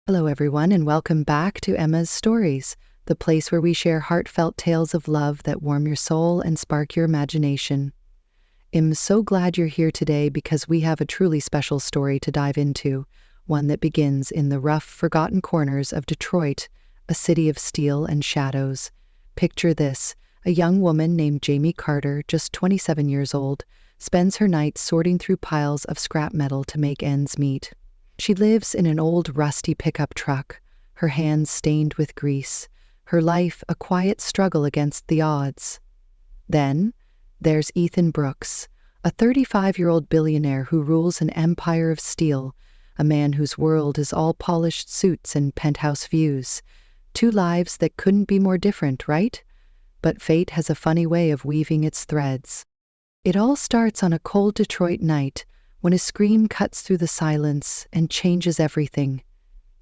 Hello, everyone, and welcome back to Emma's Stories, the place where we share heartfelt tales of love that warm your soul and spark your imagination. I'm so glad you're here today because we have a truly special story to dive into, one that begins in the rough, forgotten corners of Detroit, a city of steel and shadows. Picture this: a young woman named Jamie Carter, just 27 years old, spends her nights sorting through piles of scrap metal to make ends meet. She lives in an old rusty pickup truck, her hands stained with grease, her life a quiet struggle against the odds. Then, there's Ethan Brooks, a 35-year-old billionaire who rules an empire of steel, a man whose world is all polished suits and penthouse views. Two lives that couldn't be more different, right? But fate has a funny way of weaving its threads. It all starts on a cold Detroit night, when a scream cuts through the silence and changes everything.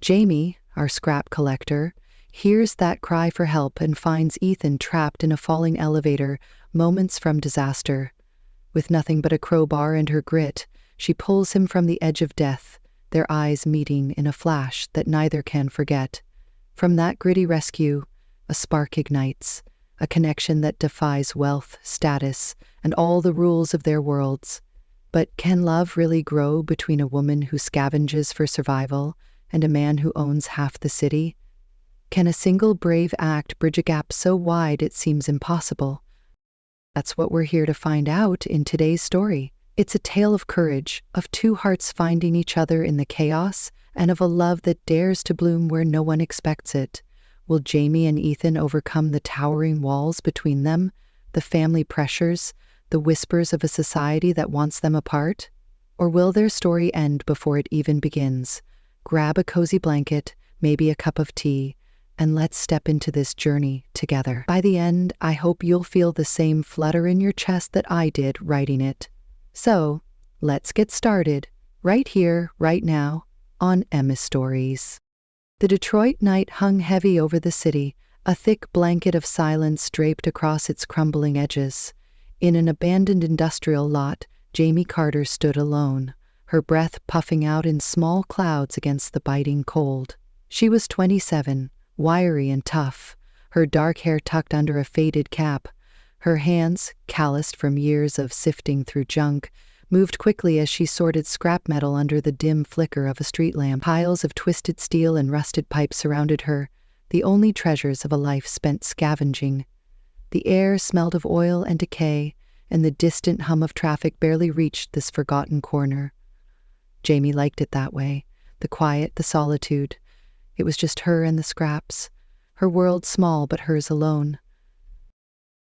Jamie, our scrap collector, hears that cry for help and finds Ethan trapped in a falling elevator, moments from disaster. With nothing but a crowbar and her grit, she pulls him from the edge of death, their eyes meeting in a flash that neither can forget. From that gritty rescue, a spark ignites, a connection that defies wealth, status, and all the rules of their worlds. But can love really grow between a woman who scavenges for survival and a man who owns half the city? Can a single brave act bridge a gap so wide it seems impossible? That's what we're here to find out in today's story. It's a tale of courage, of two hearts finding each other in the chaos, and of a love that dares to bloom where no one expects it. Will Jamie and Ethan overcome the towering walls between them, the family pressures, the whispers of a society that wants them apart? Or will their story end before it even begins? Grab a cozy blanket, maybe a cup of tea, and let's step into this journey together. By the end, I hope you'll feel the same flutter in your chest that I did writing it. So, let's get started, right here, right now, on Emma's Stories. The Detroit night hung heavy over the city, a thick blanket of silence draped across its crumbling edges. In an abandoned industrial lot, Jamie Carter stood alone, her breath puffing out in small clouds against the biting cold. She was 27, wiry and tough, her dark hair tucked under a faded cap. Her hands, calloused from years of sifting through junk, moved quickly as she sorted scrap metal under the dim flicker of a street lamp. Piles of twisted steel and rusted pipes surrounded her, the only treasures of a life spent scavenging. The air smelled of oil and decay, and the distant hum of traffic barely reached this forgotten corner. Jamie liked it that way, the quiet, the solitude. It was just her and the scraps, her world small but hers alone.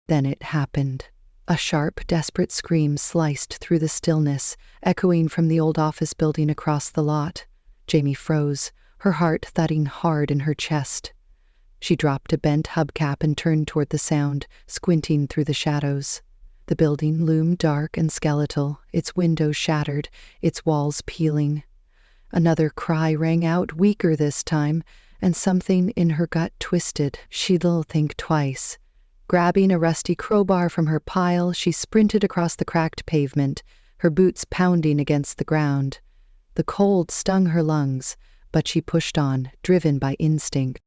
Then it happened. A sharp, desperate scream sliced through the stillness, echoing from the old office building across the lot. Jamie froze, her heart thudding hard in her chest. She dropped a bent hubcap and turned toward the sound, squinting through the shadows. The building loomed dark and skeletal, its windows shattered, its walls peeling. Another cry rang out, weaker this time, and something in her gut twisted. She'd think twice. Grabbing a rusty crowbar from her pile, she sprinted across the cracked pavement, her boots pounding against the ground. The cold stung her lungs, but she pushed on, driven by instinct.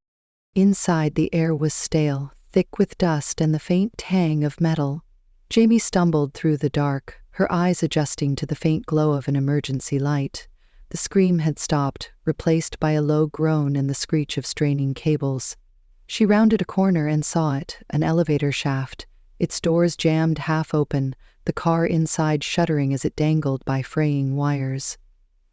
Inside, the air was stale, thick with dust and the faint tang of metal. Jamie stumbled through the dark, her eyes adjusting to the faint glow of an emergency light. The scream had stopped, replaced by a low groan and the screech of straining cables. She rounded a corner and saw it, an elevator shaft, its doors jammed half open, the car inside shuddering as it dangled by fraying wires.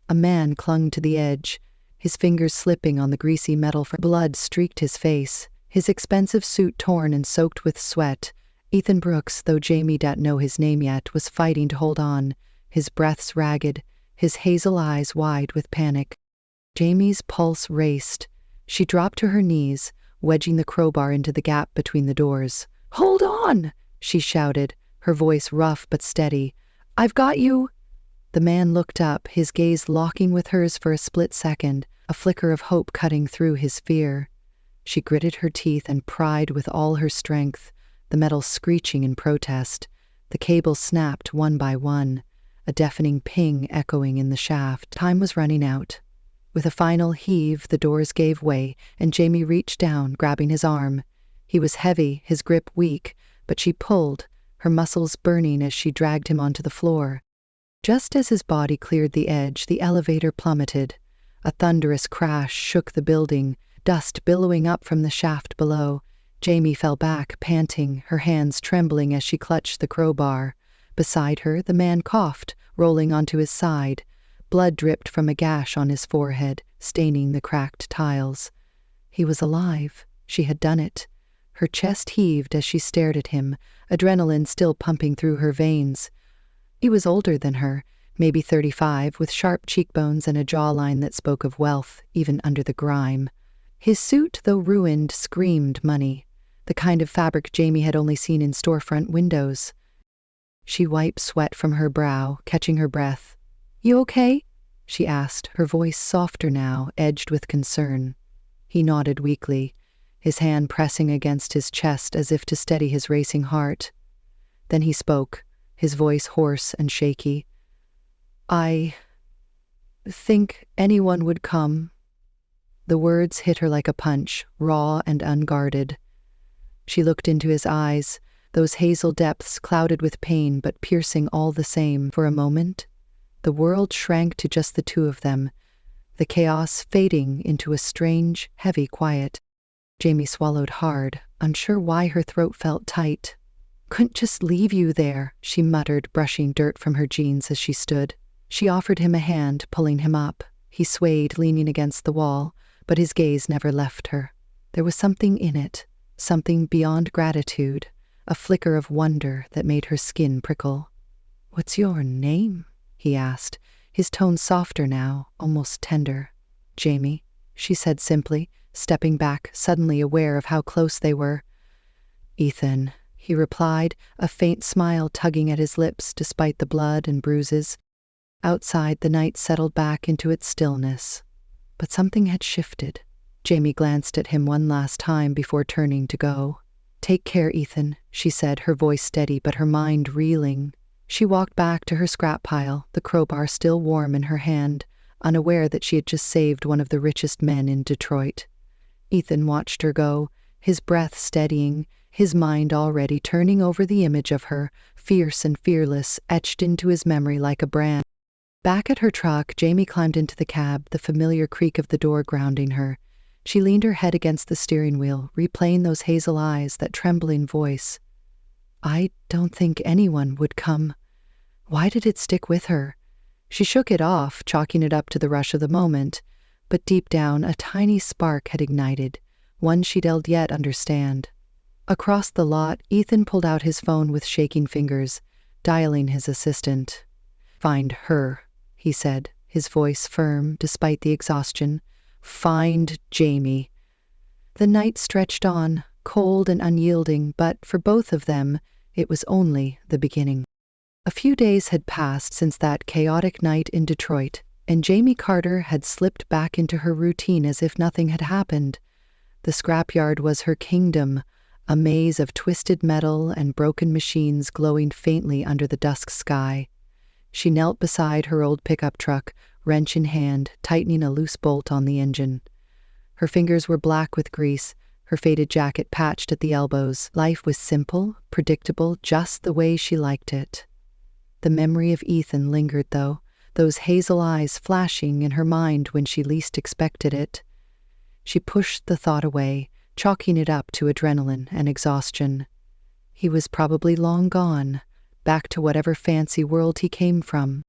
A man clung to the edge, his fingers slipping on the greasy metal. Blood streaked his face, his expensive suit torn and soaked with sweat. Ethan Brooks, though Jamie didn't know his name yet, was fighting to hold on, his breaths ragged, his hazel eyes wide with panic. Jamie's pulse raced. She dropped to her knees, wedging the crowbar into the gap between the doors. "Hold on!" she shouted, her voice rough but steady. "I've got you!" The man looked up, his gaze locking with hers for a split second, a flicker of hope cutting through his fear. She gritted her teeth and pried with all her strength, the metal screeching in protest. The cables snapped one by one, a deafening ping echoing in the shaft. Time was running out. With a final heave, the doors gave way, and Jamie reached down, grabbing his arm. He was heavy, his grip weak, but she pulled, her muscles burning as she dragged him onto the floor. Just as his body cleared the edge, the elevator plummeted. A thunderous crash shook the building, dust billowing up from the shaft below. Jamie fell back, panting, her hands trembling as she clutched the crowbar. Beside her, the man coughed, rolling onto his side. Blood dripped from a gash on his forehead, staining the cracked tiles. He was alive. She had done it. Her chest heaved as she stared at him, adrenaline still pumping through her veins. He was older than her, maybe 35, with sharp cheekbones and a jawline that spoke of wealth, even under the grime. His suit, though ruined, screamed money, the kind of fabric Jamie had only seen in storefront windows. She wiped sweat from her brow, catching her breath. "You okay?" she asked, her voice softer now, edged with concern. He nodded weakly, his hand pressing against his chest as if to steady his racing heart. Then he spoke, his voice hoarse and shaky. "I think anyone would come." The words hit her like a punch, raw and unguarded. She looked into his eyes, those hazel depths clouded with pain but piercing all the same. For a moment, the world shrank to just the two of them, the chaos fading into a strange, heavy quiet. Jamie swallowed hard, unsure why her throat felt tight. "Couldn't just leave you there," she muttered, brushing dirt from her jeans as she stood. She offered him a hand, pulling him up. He swayed, leaning against the wall, but his gaze never left her. There was something in it, something beyond gratitude, a flicker of wonder that made her skin prickle. "What's your name?" he asked, his tone softer now, almost tender. "Jamie," she said simply, stepping back, suddenly aware of how close they were. "Ethan," he replied, a faint smile tugging at his lips despite the blood and bruises. Outside, the night settled back into its stillness. But something had shifted. Jamie glanced at him one last time before turning to go. "Take care, Ethan," she said, her voice steady but her mind reeling. She walked back to her scrap pile, the crowbar still warm in her hand, unaware that she had just saved one of the richest men in Detroit. Ethan watched her go, his breath steadying, his mind already turning over the image of her, fierce and fearless, etched into his memory like a brand. Back at her truck, Jamie climbed into the cab, the familiar creak of the door grounding her. She leaned her head against the steering wheel, replaying those hazel eyes, that trembling voice. "I don't think anyone would come." Why did it stick with her? She shook it off, chalking it up to the rush of the moment, but deep down a tiny spark had ignited, one she'd yet understand. Across the lot, Ethan pulled out his phone with shaking fingers, dialing his assistant. "Find her," he said, his voice firm despite the exhaustion. "Find Jamie." The night stretched on, cold and unyielding, but for both of them, it was only the beginning. A few days had passed since that chaotic night in Detroit, and Jamie Carter had slipped back into her routine as if nothing had happened. The scrapyard was her kingdom, a maze of twisted metal and broken machines glowing faintly under the dusk sky. She knelt beside her old pickup truck, wrench in hand, tightening a loose bolt on the engine. Her fingers were black with grease, her faded jacket patched at the elbows. Life was simple, predictable, just the way she liked it. The memory of Ethan lingered, though, those hazel eyes flashing in her mind when she least expected it. She pushed the thought away, chalking it up to adrenaline and exhaustion. He was probably long gone, back to whatever fancy world he came from.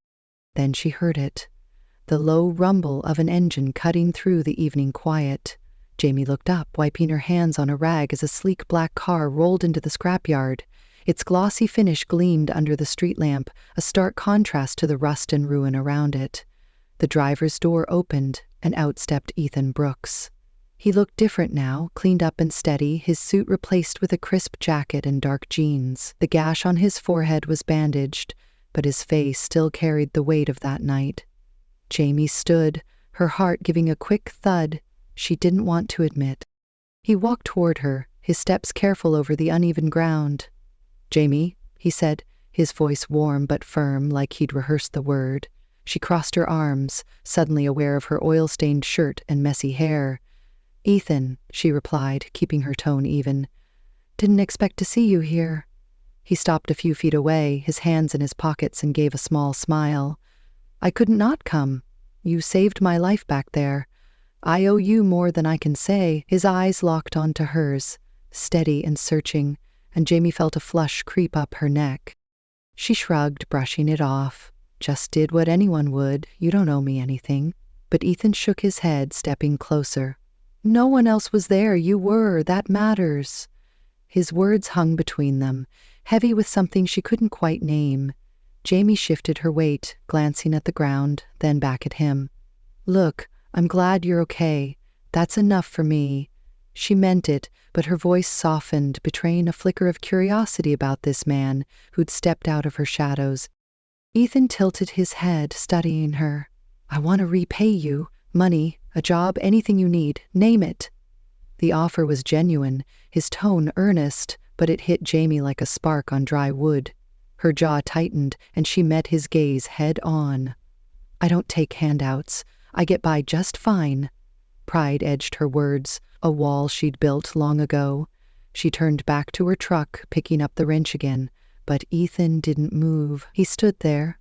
Then she heard it, the low rumble of an engine cutting through the evening quiet. Jamie looked up, wiping her hands on a rag as a sleek black car rolled into the scrapyard. Its glossy finish gleamed under the street lamp, a stark contrast to the rust and ruin around it. The driver's door opened, and out stepped Ethan Brooks. He looked different now, cleaned up and steady, his suit replaced with a crisp jacket and dark jeans. The gash on his forehead was bandaged, but his face still carried the weight of that night. Jamie stood, her heart giving a quick thud she didn't want to admit. He walked toward her, his steps careful over the uneven ground. "Jamie," he said, his voice warm but firm, like he'd rehearsed the word. She crossed her arms, suddenly aware of her oil-stained shirt and messy hair. "Ethan," she replied, keeping her tone even. "Didn't expect to see you here." He stopped a few feet away, his hands in his pockets, and gave a small smile. "I couldn't not come. You saved my life back there. I owe you more than I can say." His eyes locked onto hers, steady and searching, and Jamie felt a flush creep up her neck. She shrugged, brushing it off. "Just did what anyone would. You don't owe me anything." But Ethan shook his head, stepping closer. "No one else was there. You were. That matters." His words hung between them, heavy with something she couldn't quite name. Jamie shifted her weight, glancing at the ground, then back at him. "Look, I'm glad you're okay. That's enough for me." She meant it, but her voice softened, betraying a flicker of curiosity about this man who'd stepped out of her shadows. Ethan tilted his head, studying her. "I want to repay you. Money, a job, anything you need. Name it." The offer was genuine, his tone earnest, but it hit Jamie like a spark on dry wood. Her jaw tightened, and she met his gaze head on. "I don't take handouts. I get by just fine." Pride edged her words, a wall she'd built long ago. She turned back to her truck, picking up the wrench again. But Ethan didn't move. He stood there,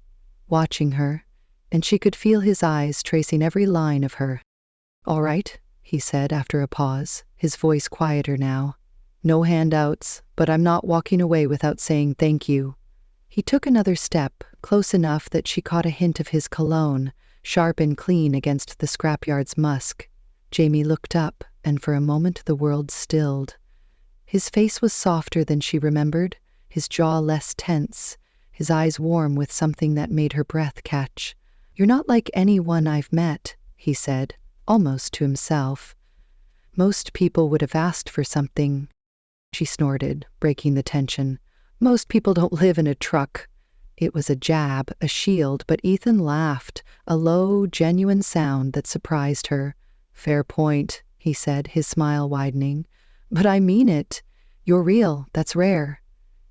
watching her, and she could feel his eyes tracing every line of her. "All right," he said after a pause, his voice quieter now. "No handouts, but I'm not walking away without saying thank you." He took another step, close enough that she caught a hint of his cologne, sharp and clean against the scrapyard's musk. Jamie looked up, and for a moment the world stilled. His face was softer than she remembered, his jaw less tense, his eyes warm with something that made her breath catch. "You're not like anyone I've met," he said, almost to himself. "Most people would have asked for something." She snorted, breaking the tension. "Most people don't live in a truck." It was a jab, a shield, but Ethan laughed, a low, genuine sound that surprised her. "Fair point," he said, his smile widening. "But I mean it. You're real. That's rare."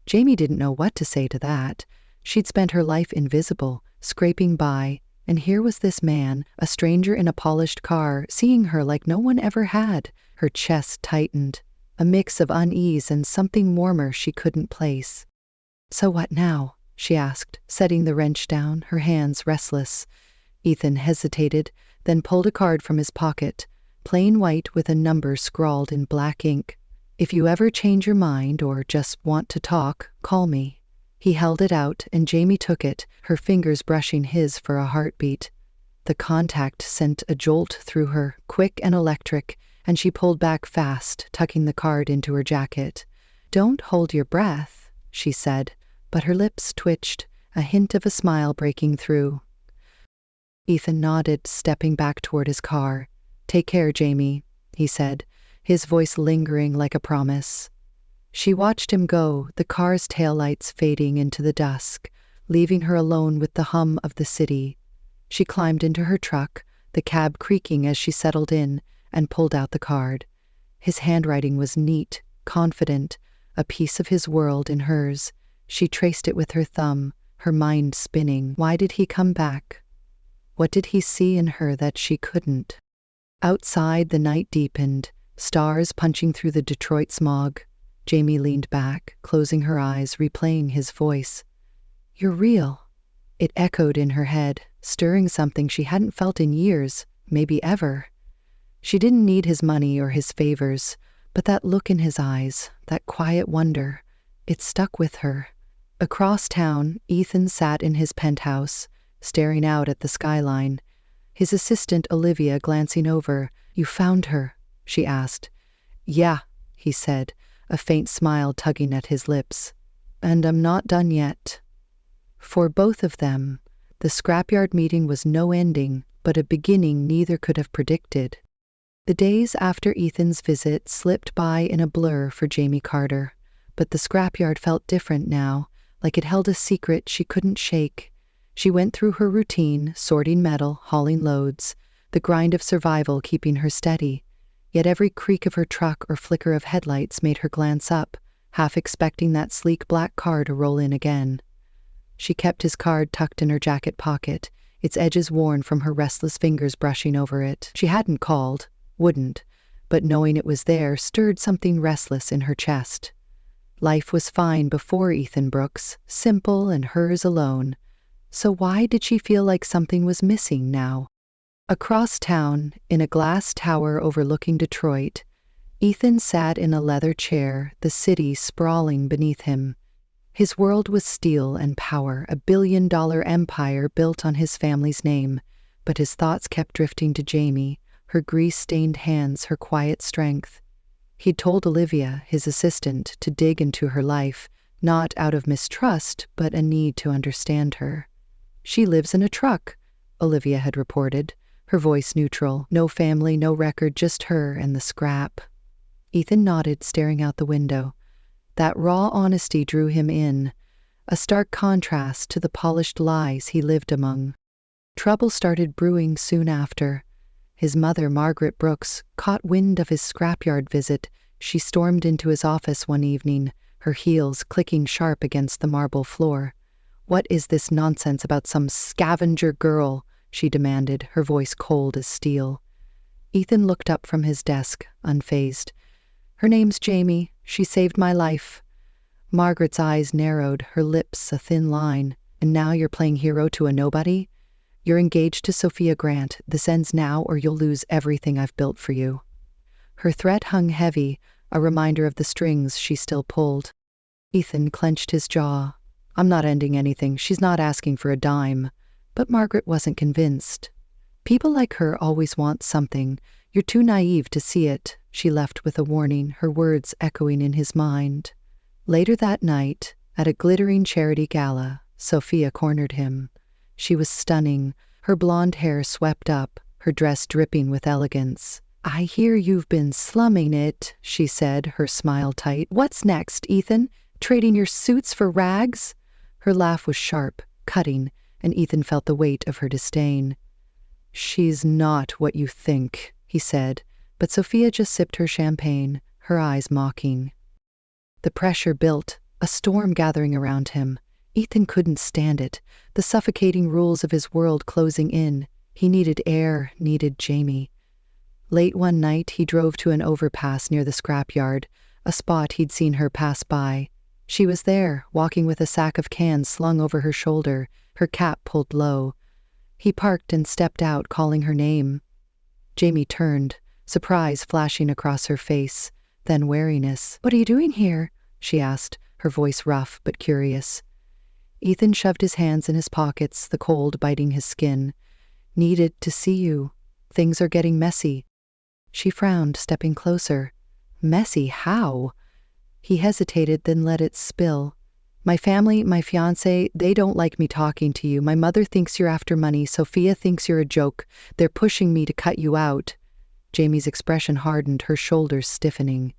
Jamie didn't know what to say to that. She'd spent her life invisible, scraping by, and here was this man, a stranger in a polished car, seeing her like no one ever had. Her chest tightened, a mix of unease and something warmer she couldn't place. "So what now?" she asked, setting the wrench down, her hands restless. Ethan hesitated, then pulled a card from his pocket, plain white with a number scrawled in black ink. "If you ever change your mind or just want to talk, call me." He held it out, and Jamie took it, her fingers brushing his for a heartbeat. The contact sent a jolt through her, quick and electric, and she pulled back fast, tucking the card into her jacket. "Don't hold your breath," she said, but her lips twitched, a hint of a smile breaking through. Ethan nodded, stepping back toward his car. "Take care, Jamie," he said, his voice lingering like a promise. She watched him go, the car's taillights fading into the dusk, leaving her alone with the hum of the city. She climbed into her truck, the cab creaking as she settled in, and pulled out the card. His handwriting was neat, confident, a piece of his world in hers. She traced it with her thumb, her mind spinning. Why did he come back? What did he see in her that she couldn't? Outside, the night deepened, stars punching through the Detroit smog. Jamie leaned back, closing her eyes, replaying his voice. "You're real." It echoed in her head, stirring something she hadn't felt in years, maybe ever. She didn't need his money or his favors, but that look in his eyes, that quiet wonder, it stuck with her. Across town, Ethan sat in his penthouse, staring out at the skyline. His assistant Olivia glancing over. "You found her?" she asked. "Yeah," he said, a faint smile tugging at his lips. "And I'm not done yet." For both of them, the scrapyard meeting was no ending, but a beginning neither could have predicted. The days after Ethan's visit slipped by in a blur for Jamie Carter, but the scrapyard felt different now, like it held a secret she couldn't shake. She went through her routine, sorting metal, hauling loads, the grind of survival keeping her steady. Yet every creak of her truck or flicker of headlights made her glance up, half expecting that sleek black car to roll in again. She kept his card tucked in her jacket pocket, its edges worn from her restless fingers brushing over it. She hadn't called, wouldn't, but knowing it was there stirred something restless in her chest. Life was fine before Ethan Brooks, simple and hers alone. So why did she feel like something was missing now? Across town, in a glass tower overlooking Detroit, Ethan sat in a leather chair, the city sprawling beneath him. His world was steel and power, a billion-dollar empire built on his family's name, but his thoughts kept drifting to Jamie, her grease-stained hands, her quiet strength. He'd told Olivia, his assistant, to dig into her life, not out of mistrust, but a need to understand her. "She lives in a truck," Olivia had reported, her voice neutral. No family, no record, just her and the scrap. Ethan nodded, staring out the window. That raw honesty drew him in, a stark contrast to the polished lies he lived among. Trouble started brewing soon after. His mother, Margaret Brooks, caught wind of his scrapyard visit. She stormed into his office one evening, her heels clicking sharp against the marble floor. "What is this nonsense about some scavenger girl?" she demanded, her voice cold as steel. Ethan looked up from his desk, unfazed. "Her name's Jamie. She saved my life." Margaret's eyes narrowed, her lips a thin line. "And now you're playing hero to a nobody? You're engaged to Sophia Grant. This ends now or you'll lose everything I've built for you." Her threat hung heavy, a reminder of the strings she still pulled. Ethan clenched his jaw. "I'm not ending anything. She's not asking for a dime." But Margaret wasn't convinced. "People like her always want something. You're too naive to see it," she left with a warning, her words echoing in his mind. Later that night, at a glittering charity gala, Sophia cornered him. She was stunning, her blonde hair swept up, her dress dripping with elegance. "I hear you've been slumming it," she said, her smile tight. "What's next, Ethan? Trading your suits for rags?" Her laugh was sharp, cutting, and Ethan felt the weight of her disdain. "She's not what you think," he said, but Sophia just sipped her champagne, her eyes mocking. The pressure built, a storm gathering around him. Ethan couldn't stand it, the suffocating rules of his world closing in. He needed air, needed Jamie. Late one night, he drove to an overpass near the scrapyard, a spot he'd seen her pass by. She was there, walking with a sack of cans slung over her shoulder, her cap pulled low. He parked and stepped out, calling her name. Jamie turned, surprise flashing across her face, then wariness. "What are you doing here?" she asked, her voice rough but curious. Ethan shoved his hands in his pockets, the cold biting his skin. "Needed to see you. Things are getting messy." She frowned, stepping closer. "Messy? How?" He hesitated, then let it spill. "My family, my fiancé, they don't like me talking to you. My mother thinks you're after money. Sophia thinks you're a joke. They're pushing me to cut you out." Jamie's expression hardened, her shoulders stiffening.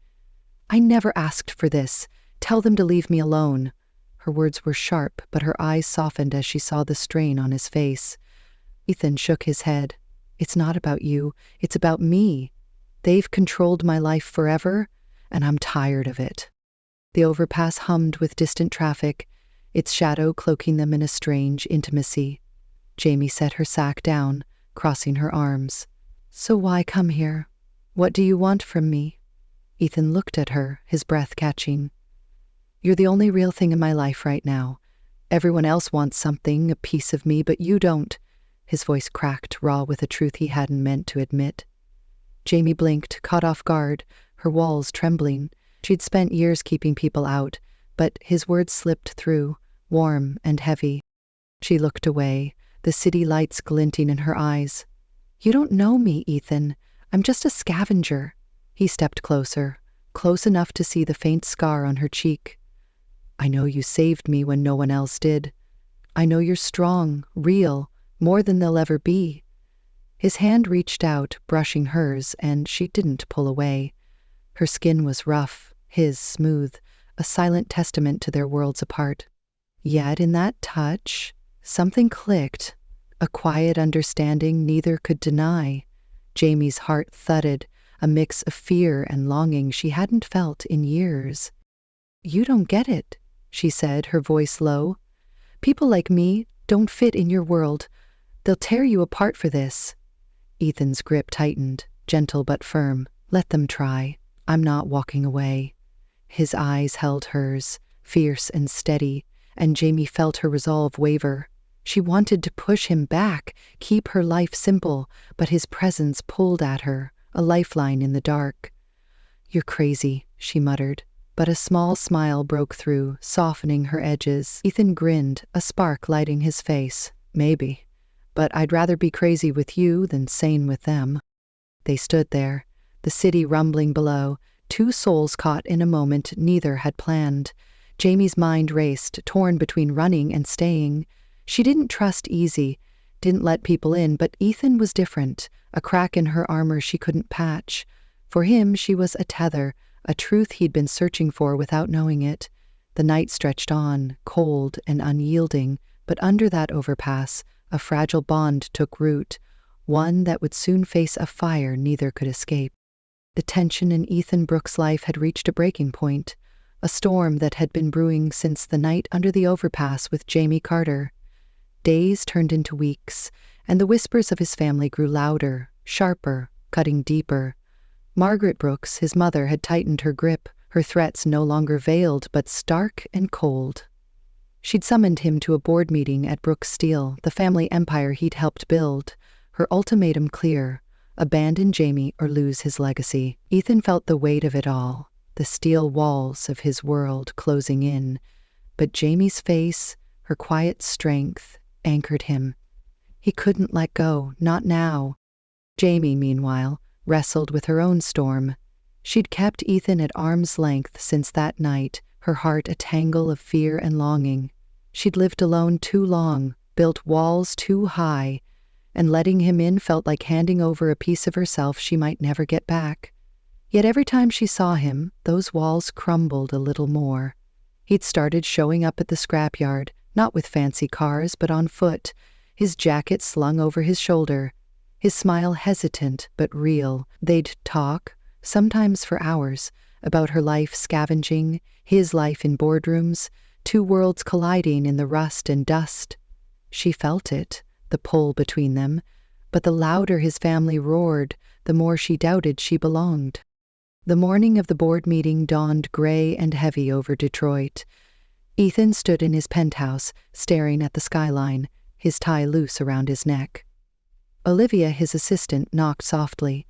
"I never asked for this. Tell them to leave me alone." Her words were sharp, but her eyes softened as she saw the strain on his face. Ethan shook his head. "It's not about you. It's about me. They've controlled my life forever, and I'm tired of it." The overpass hummed with distant traffic, its shadow cloaking them in a strange intimacy. Jamie set her sack down, crossing her arms. "So why come here? What do you want from me?" Ethan looked at her, his breath catching. "You're the only real thing in my life right now. Everyone else wants something, a piece of me, but you don't." His voice cracked, raw with a truth he hadn't meant to admit. Jamie blinked, caught off guard, her walls trembling. She'd spent years keeping people out, but his words slipped through, warm and heavy. She looked away, the city lights glinting in her eyes. "You don't know me, Ethan. I'm just a scavenger." He stepped closer, close enough to see the faint scar on her cheek. "I know you saved me when no one else did. I know you're strong, real, more than they'll ever be." His hand reached out, brushing hers, and she didn't pull away. Her skin was rough, his smooth, a silent testament to their worlds apart. Yet in that touch, something clicked, a quiet understanding neither could deny. Jamie's heart thudded, a mix of fear and longing she hadn't felt in years. "You don't get it," she said, her voice low. "People like me don't fit in your world. They'll tear you apart for this. Ethan's grip tightened, gentle but firm. Let them try. I'm not walking away. His eyes held hers, fierce and steady, and Jamie felt her resolve waver. She wanted to push him back, keep her life simple, but his presence pulled at her, a lifeline in the dark. You're crazy, she muttered, but a small smile broke through, softening her edges. Ethan grinned, a spark lighting his face. Maybe, but I'd rather be crazy with you than sane with them. They stood there, the city rumbling below, two souls caught in a moment neither had planned. Jamie's mind raced, torn between running and staying. She didn't trust easy, didn't let people in, but Ethan was different, a crack in her armor she couldn't patch. For him, she was a tether, a truth he'd been searching for without knowing it. The night stretched on, cold and unyielding, but under that overpass, a fragile bond took root, one that would soon face a fire neither could escape. The tension in Ethan Brooks' life had reached a breaking point, a storm that had been brewing since the night under the overpass with Jamie Carter. Days turned into weeks, and the whispers of his family grew louder, sharper, cutting deeper. Margaret Brooks, his mother, had tightened her grip, her threats no longer veiled but stark and cold. She'd summoned him to a board meeting at Brooks Steel, the family empire he'd helped build, her ultimatum clear: abandon Jamie or lose his legacy. Ethan felt the weight of it all, the steel walls of his world closing in, but Jamie's face, her quiet strength, anchored him. He couldn't let go, not now. Jamie, meanwhile, wrestled with her own storm. She'd kept Ethan at arm's length since that night, her heart a tangle of fear and longing. She'd lived alone too long, built walls too high, and letting him in felt like handing over a piece of herself she might never get back. Yet every time she saw him, those walls crumbled a little more. He'd started showing up at the scrapyard, not with fancy cars but on foot, his jacket slung over his shoulder, his smile hesitant but real. They'd talk, sometimes for hours, about her life scavenging, his life in boardrooms, two worlds colliding in the rust and dust. She felt it, the pull between them, but the louder his family roared, the more she doubted she belonged. The morning of the board meeting dawned gray and heavy over Detroit. Ethan stood in his penthouse, staring at the skyline, his tie loose around his neck. Olivia, his assistant, knocked softly.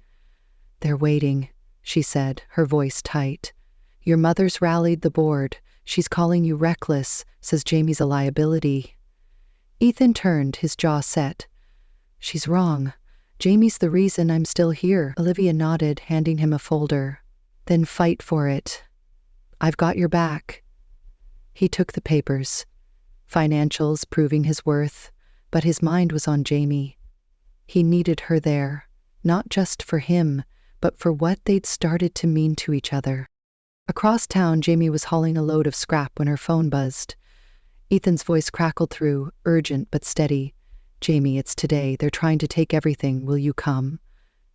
"They're waiting," she said, her voice tight. "Your mother's rallied the board. She's calling you reckless, says Jamie's a liability." Ethan turned, his jaw set. "She's wrong. Jamie's the reason I'm still here." Olivia nodded, handing him a folder. "Then fight for it. I've got your back." He took the papers. Financials proving his worth, but his mind was on Jamie. He needed her there, not just for him, but for what they'd started to mean to each other. Across town, Jamie was hauling a load of scrap when her phone buzzed. Ethan's voice crackled through, urgent but steady. "Jamie, it's today. They're trying to take everything. Will you come?"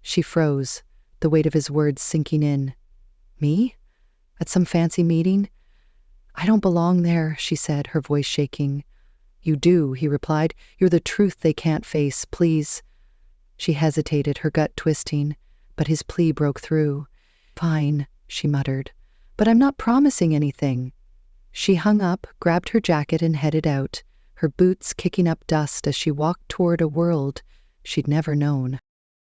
She froze, the weight of his words sinking in. "Me? At some fancy meeting?" "I don't belong there," she said, her voice shaking. "You do," he replied. "You're the truth they can't face. Please." She hesitated, her gut twisting, but his plea broke through. "Fine," she muttered, "but I'm not promising anything." She hung up, grabbed her jacket and headed out, her boots kicking up dust as she walked toward a world she'd never known.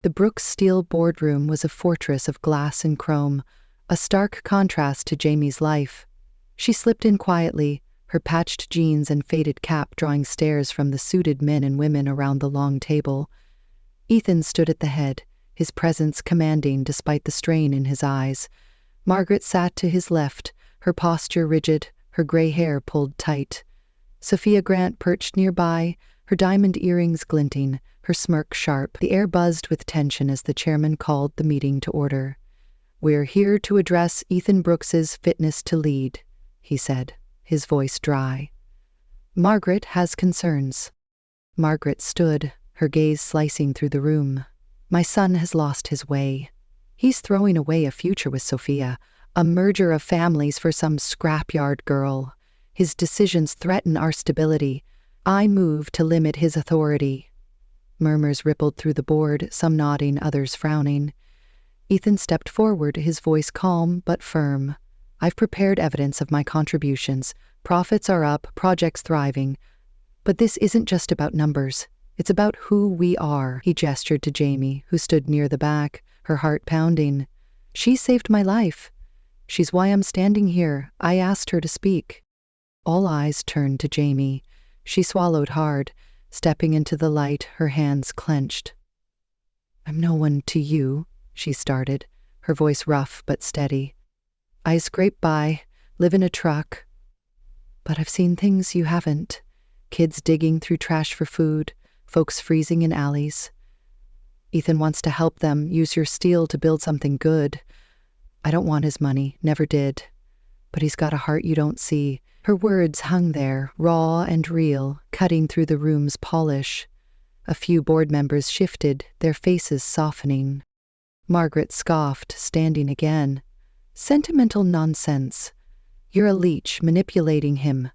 The Brooks Steel boardroom was a fortress of glass and chrome, a stark contrast to Jamie's life. She slipped in quietly, her patched jeans and faded cap drawing stares from the suited men and women around the long table. Ethan stood at the head, his presence commanding despite the strain in his eyes. Margaret sat to his left, her posture rigid, her gray hair pulled tight. Sophia Grant perched nearby, her diamond earrings glinting, her smirk sharp. The air buzzed with tension as the chairman called the meeting to order. "We're here to address Ethan Brooks's fitness to lead," he said, his voice dry. "Margaret has concerns." Margaret stood, her gaze slicing through the room. "My son has lost his way. He's throwing away a future with Sophia, a merger of families for some scrapyard girl. His decisions threaten our stability. I move to limit his authority." Murmurs rippled through the board, some nodding, others frowning. Ethan stepped forward, his voice calm but firm. I've prepared evidence of my contributions. Profits are up, projects thriving. But this isn't just about numbers. It's about who we are. He gestured to Jamie, who stood near the back, her heart pounding. She saved my life. She's why I'm standing here. I asked her to speak. All eyes turned to Jamie. She swallowed hard, stepping into the light, her hands clenched. I'm no one to you, she started, her voice rough but steady. I scrape by, live in a truck. But I've seen things you haven't. Kids digging through trash for food, folks freezing in alleys. Ethan wants to help them, use your steel to build something good. I don't want his money, never did. But he's got a heart you don't see. Her words hung there, raw and real, cutting through the room's polish. A few board members shifted, their faces softening. Margaret scoffed, standing again. Sentimental nonsense. You're a leech, manipulating him.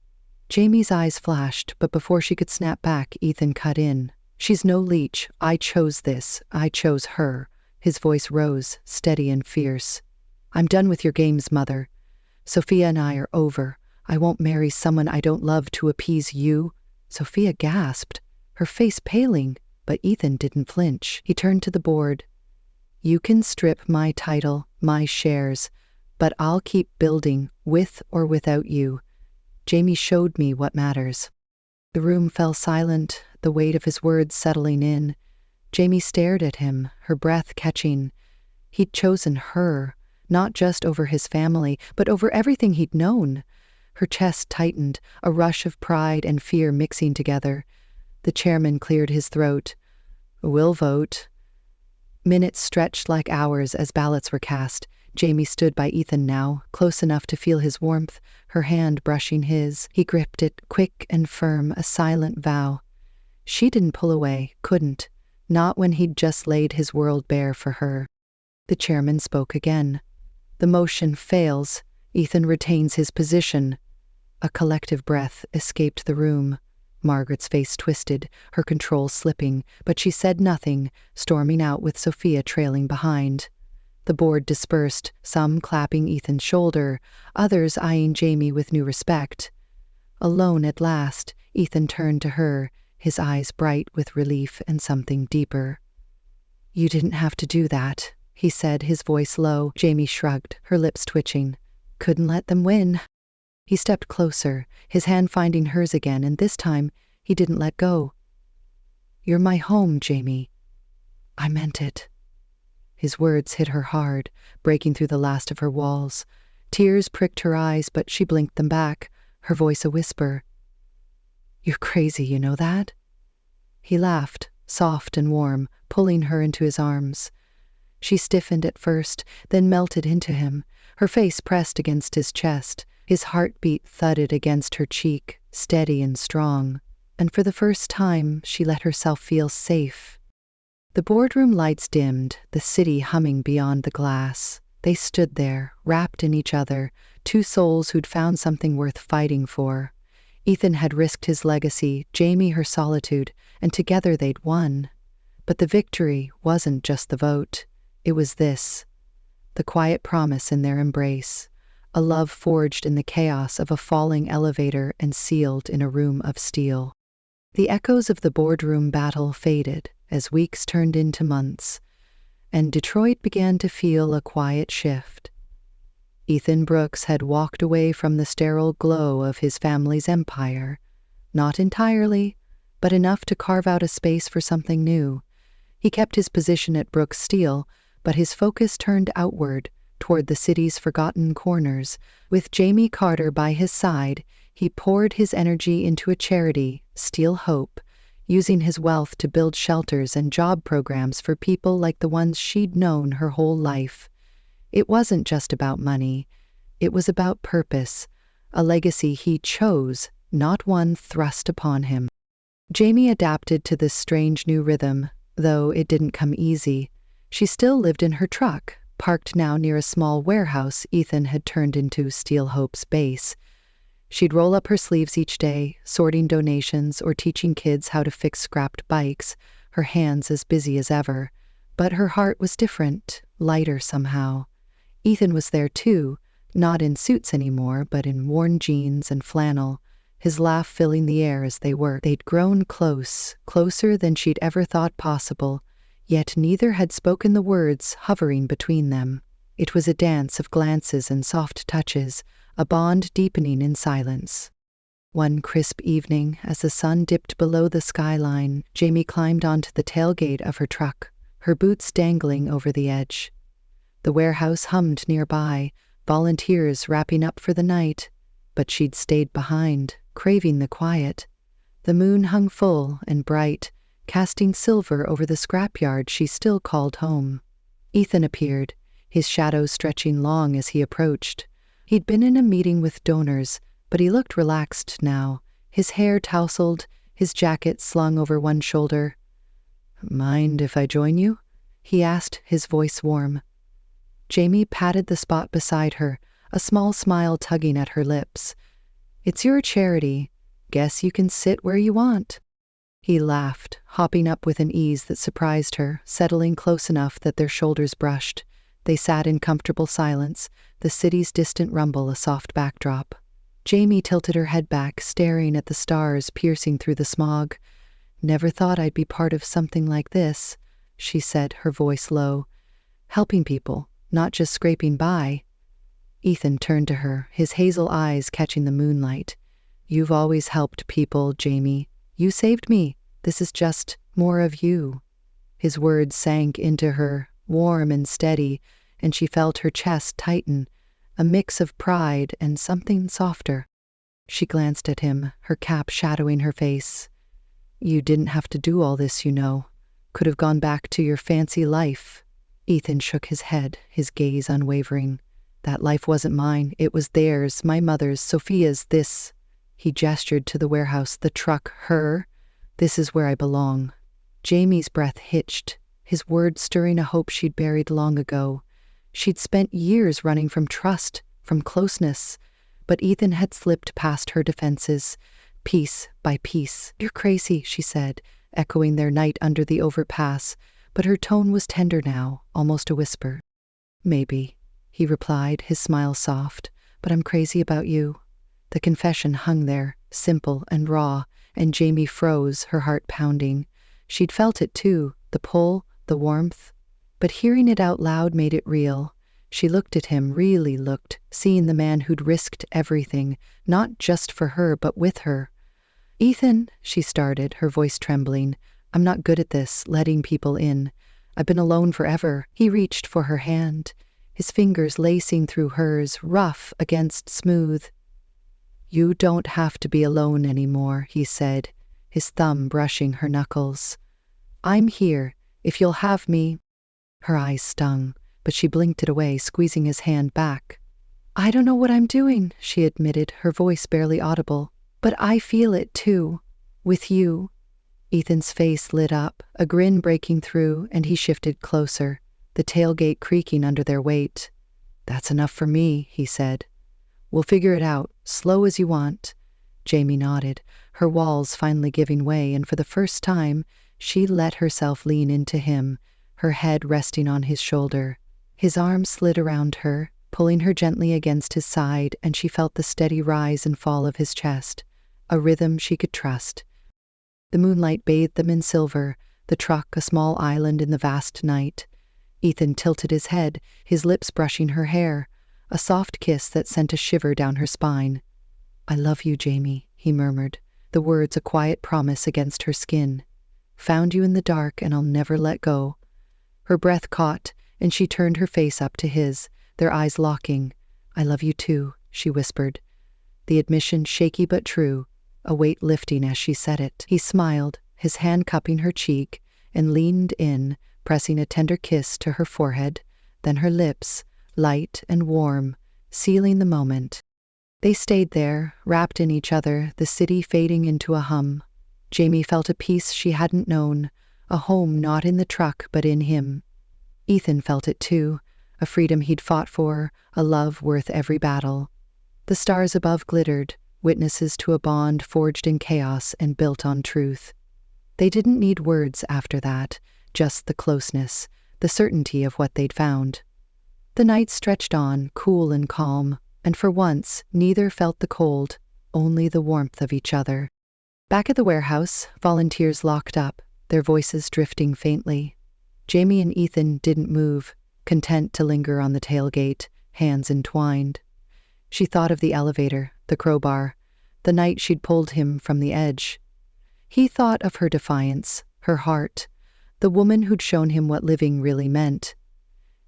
Jamie's eyes flashed, but before she could snap back, Ethan cut in. She's no leech. I chose this. I chose her. His voice rose, steady and fierce. I'm done with your games, Mother. Sophia and I are over. I won't marry someone I don't love to appease you. Sophia gasped, her face paling, but Ethan didn't flinch. He turned to the board. You can strip my title, my shares, but I'll keep building, with or without you. Jamie showed me what matters. The room fell silent, the weight of his words settling in. Jamie stared at him, her breath catching. He'd chosen her, not just over his family, but over everything he'd known. Her chest tightened, a rush of pride and fear mixing together. The chairman cleared his throat. We'll vote. Minutes stretched like hours as ballots were cast. Jamie stood by Ethan now, close enough to feel his warmth, her hand brushing his. He gripped it, quick and firm, a silent vow. She didn't pull away, couldn't, not when he'd just laid his world bare for her. The chairman spoke again. The motion fails. Ethan retains his position. A collective breath escaped the room. Margaret's face twisted, her control slipping, but she said nothing, storming out with Sophia trailing behind. The board dispersed, some clapping Ethan's shoulder, others eyeing Jamie with new respect. Alone at last, Ethan turned to her, his eyes bright with relief and something deeper. You didn't have to do that, he said, his voice low. Jamie shrugged, her lips twitching. Couldn't let them win. He stepped closer, his hand finding hers again, and this time he didn't let go. You're my home, Jamie. I meant it. His words hit her hard, breaking through the last of her walls. Tears pricked her eyes, but she blinked them back, her voice a whisper. You're crazy, you know that? He laughed, soft and warm, pulling her into his arms. She stiffened at first, then melted into him, her face pressed against his chest. His heartbeat thudded against her cheek, steady and strong. And for the first time, she let herself feel safe. The boardroom lights dimmed, the city humming beyond the glass. They stood there, wrapped in each other, two souls who'd found something worth fighting for. Ethan had risked his legacy, Jamie her solitude, and together they'd won. But the victory wasn't just the vote. It was this, the quiet promise in their embrace, a love forged in the chaos of a falling elevator and sealed in a room of steel. The echoes of the boardroom battle faded as weeks turned into months, and Detroit began to feel a quiet shift. Ethan Brooks had walked away from the sterile glow of his family's empire, not entirely, but enough to carve out a space for something new. He kept his position at Brooks Steel, but his focus turned outward, toward the city's forgotten corners. With Jamie Carter by his side, he poured his energy into a charity, Steel Hope, using his wealth to build shelters and job programs for people like the ones she'd known her whole life. It wasn't just about money. It was about purpose, a legacy he chose, not one thrust upon him. Jamie adapted to this strange new rhythm, though it didn't come easy. She still lived in her truck, parked now near a small warehouse Ethan had turned into Steel Hope's base. She'd roll up her sleeves each day, sorting donations or teaching kids how to fix scrapped bikes, her hands as busy as ever. But her heart was different, lighter somehow. Ethan was there too, not in suits anymore, but in worn jeans and flannel, his laugh filling the air as they worked. They'd grown close, closer than she'd ever thought possible, yet neither had spoken the words hovering between them. It was a dance of glances and soft touches, a bond deepening in silence. One crisp evening, as the sun dipped below the skyline, Jamie climbed onto the tailgate of her truck, her boots dangling over the edge. The warehouse hummed nearby, volunteers wrapping up for the night, but she'd stayed behind, craving the quiet. The moon hung full and bright, casting silver over the scrapyard she still called home. Ethan appeared, his shadow stretching long as he approached. He'd been in a meeting with donors, but he looked relaxed now, his hair tousled, his jacket slung over one shoulder. "Mind if I join you?" he asked, his voice warm. Jamie patted the spot beside her, a small smile tugging at her lips. "It's your charity. Guess you can sit where you want." He laughed, hopping up with an ease that surprised her, settling close enough that their shoulders brushed. They sat in comfortable silence, the city's distant rumble a soft backdrop. Jamie tilted her head back, staring at the stars piercing through the smog. "Never thought I'd be part of something like this," she said, her voice low. "Helping people, not just scraping by." Ethan turned to her, his hazel eyes catching the moonlight. "You've always helped people, Jamie. You saved me. This is just more of you." His words sank into her, warm and steady, and she felt her chest tighten, a mix of pride and something softer. She glanced at him, her cap shadowing her face. "You didn't have to do all this, you know. Could have gone back to your fancy life." Ethan shook his head, his gaze unwavering. "That life wasn't mine. It was theirs, my mother's, Sophia's, this." He gestured to the warehouse, the truck, her. "This is where I belong." Jamie's breath hitched, his words stirring a hope she'd buried long ago. She'd spent years running from trust, from closeness, but Ethan had slipped past her defenses, piece by piece. "You're crazy," she said, echoing their night under the overpass, but her tone was tender now, almost a whisper. "Maybe," he replied, his smile soft, "but I'm crazy about you." The confession hung there, simple and raw, and Jamie froze, her heart pounding. She'd felt it too, the pull, the warmth. But hearing it out loud made it real. She looked at him, really looked, seeing the man who'd risked everything, not just for her, but with her. "Ethan," she started, her voice trembling, "I'm not good at this, letting people in. I've been alone forever." He reached for her hand, his fingers lacing through hers, rough against smooth. "You don't have to be alone anymore," he said, his thumb brushing her knuckles. "I'm here, if you'll have me." Her eyes stung, but she blinked it away, squeezing his hand back. "I don't know what I'm doing," she admitted, her voice barely audible. "But I feel it too, with you." Ethan's face lit up, a grin breaking through, and he shifted closer, the tailgate creaking under their weight. "That's enough for me," he said. "We'll figure it out, slow as you want." Jamie nodded, her walls finally giving way, and for the first time, she let herself lean into him, her head resting on his shoulder. His arm slid around her, pulling her gently against his side, and she felt the steady rise and fall of his chest, a rhythm she could trust. The moonlight bathed them in silver, the truck a small island in the vast night. Ethan tilted his head, his lips brushing her hair, a soft kiss that sent a shiver down her spine. "I love you, Jamie," he murmured, the words a quiet promise against her skin. "Found you in the dark, and I'll never let go." Her breath caught, and she turned her face up to his, their eyes locking. "I love you too," she whispered. The admission shaky but true, a weight lifting as she said it. He smiled, his hand cupping her cheek, and leaned in, pressing a tender kiss to her forehead, then her lips, light and warm, sealing the moment. They stayed there, wrapped in each other, the city fading into a hum. Jamie felt a peace she hadn't known, a home not in the truck but in him. Ethan felt it too, a freedom he'd fought for, a love worth every battle. The stars above glittered, witnesses to a bond forged in chaos and built on truth. They didn't need words after that, just the closeness, the certainty of what they'd found. The night stretched on, cool and calm, and for once, neither felt the cold, only the warmth of each other. Back at the warehouse, volunteers locked up, their voices drifting faintly. Jamie and Ethan didn't move, content to linger on the tailgate, hands entwined. She thought of the elevator, the crowbar, the night she'd pulled him from the edge. He thought of her defiance, her heart, the woman who'd shown him what living really meant.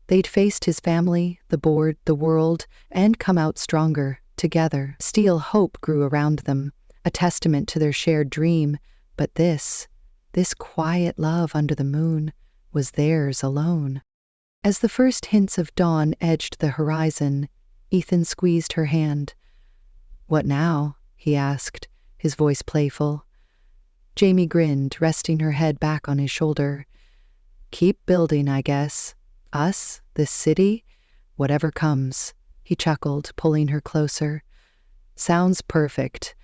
They'd faced his family, the board, the world, and come out stronger, together. Steel hope grew around them, a testament to their shared dream, but this quiet love under the moon, was theirs alone. As the first hints of dawn edged the horizon, Ethan squeezed her hand. "What now?" he asked, his voice playful. Jamie grinned, resting her head back on his shoulder. "Keep building, I guess. Us, this city, whatever comes," he chuckled, pulling her closer. "Sounds perfect."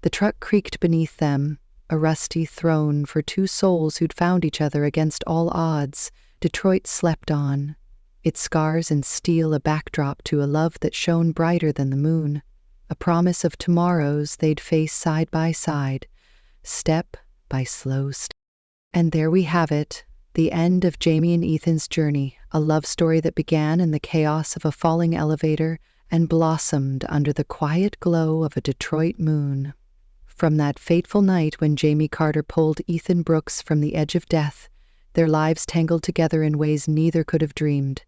The truck creaked beneath them, a rusty throne for two souls who'd found each other against all odds. Detroit slept on, its scars and steel a backdrop to a love that shone brighter than the moon, a promise of tomorrows they'd face side by side, step by slow step. And there we have it, the end of Jamie and Ethan's journey, a love story that began in the chaos of a falling elevator and blossomed under the quiet glow of a Detroit moon. From that fateful night when Jamie Carter pulled Ethan Brooks from the edge of death, their lives tangled together in ways neither could have dreamed.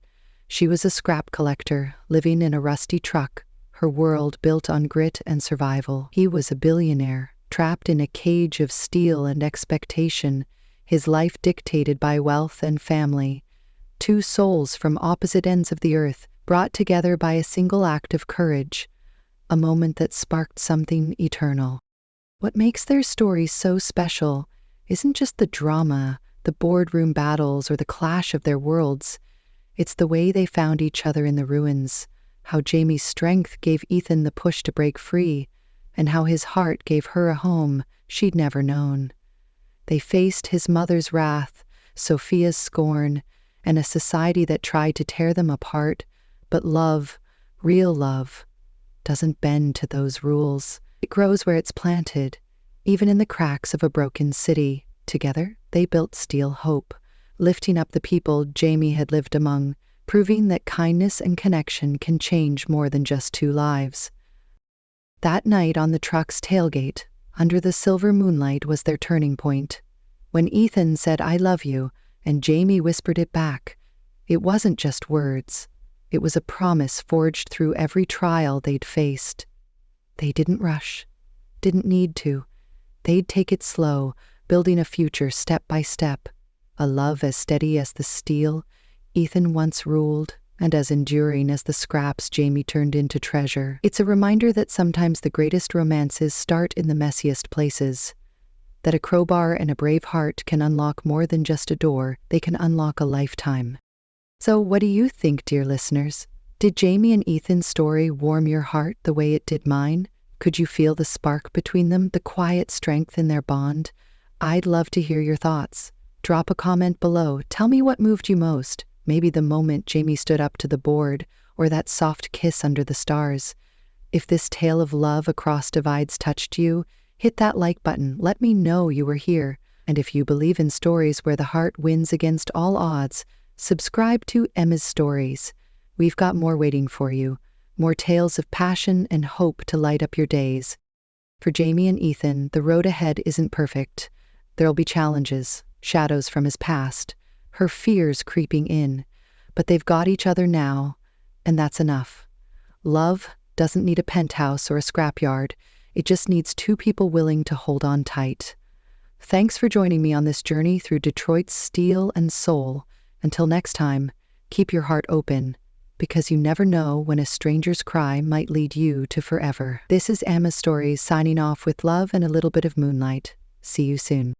She was a scrap collector, living in a rusty truck, her world built on grit and survival. He was a billionaire, trapped in a cage of steel and expectation, his life dictated by wealth and family. Two souls from opposite ends of the earth, brought together by a single act of courage, a moment that sparked something eternal. What makes their stories so special isn't just the drama, the boardroom battles, or the clash of their worlds. It's the way they found each other in the ruins, how Jamie's strength gave Ethan the push to break free, and how his heart gave her a home she'd never known. They faced his mother's wrath, Sophia's scorn, and a society that tried to tear them apart, but love, real love, doesn't bend to those rules. It grows where it's planted, even in the cracks of a broken city. Together, they built steel hope, lifting up the people Jamie had lived among, proving that kindness and connection can change more than just two lives. That night on the truck's tailgate, under the silver moonlight, was their turning point. When Ethan said, "I love you," and Jamie whispered it back, it wasn't just words. It was a promise forged through every trial they'd faced. They didn't rush, didn't need to. They'd take it slow, building a future step by step, a love as steady as the steel Ethan once ruled, and as enduring as the scraps Jamie turned into treasure. It's a reminder that sometimes the greatest romances start in the messiest places, that a crowbar and a brave heart can unlock more than just a door, they can unlock a lifetime. So what do you think, dear listeners? Did Jamie and Ethan's story warm your heart the way it did mine? Could you feel the spark between them, the quiet strength in their bond? I'd love to hear your thoughts. Drop a comment below. Tell me what moved you most. Maybe the moment Jamie stood up to the board, or that soft kiss under the stars. If this tale of love across divides touched you, hit that like button. Let me know you were here. And if you believe in stories where the heart wins against all odds, subscribe to Emma's Stories. We've got more waiting for you, more tales of passion and hope to light up your days. For Jamie and Ethan, the road ahead isn't perfect. There'll be challenges, shadows from his past, her fears creeping in, but they've got each other now, and that's enough. Love doesn't need a penthouse or a scrapyard. It just needs two people willing to hold on tight. Thanks for joining me on this journey through Detroit's steel and soul. Until next time, keep your heart open, because you never know when a stranger's cry might lead you to forever. This is Emma's Stories signing off with love and a little bit of moonlight. See you soon.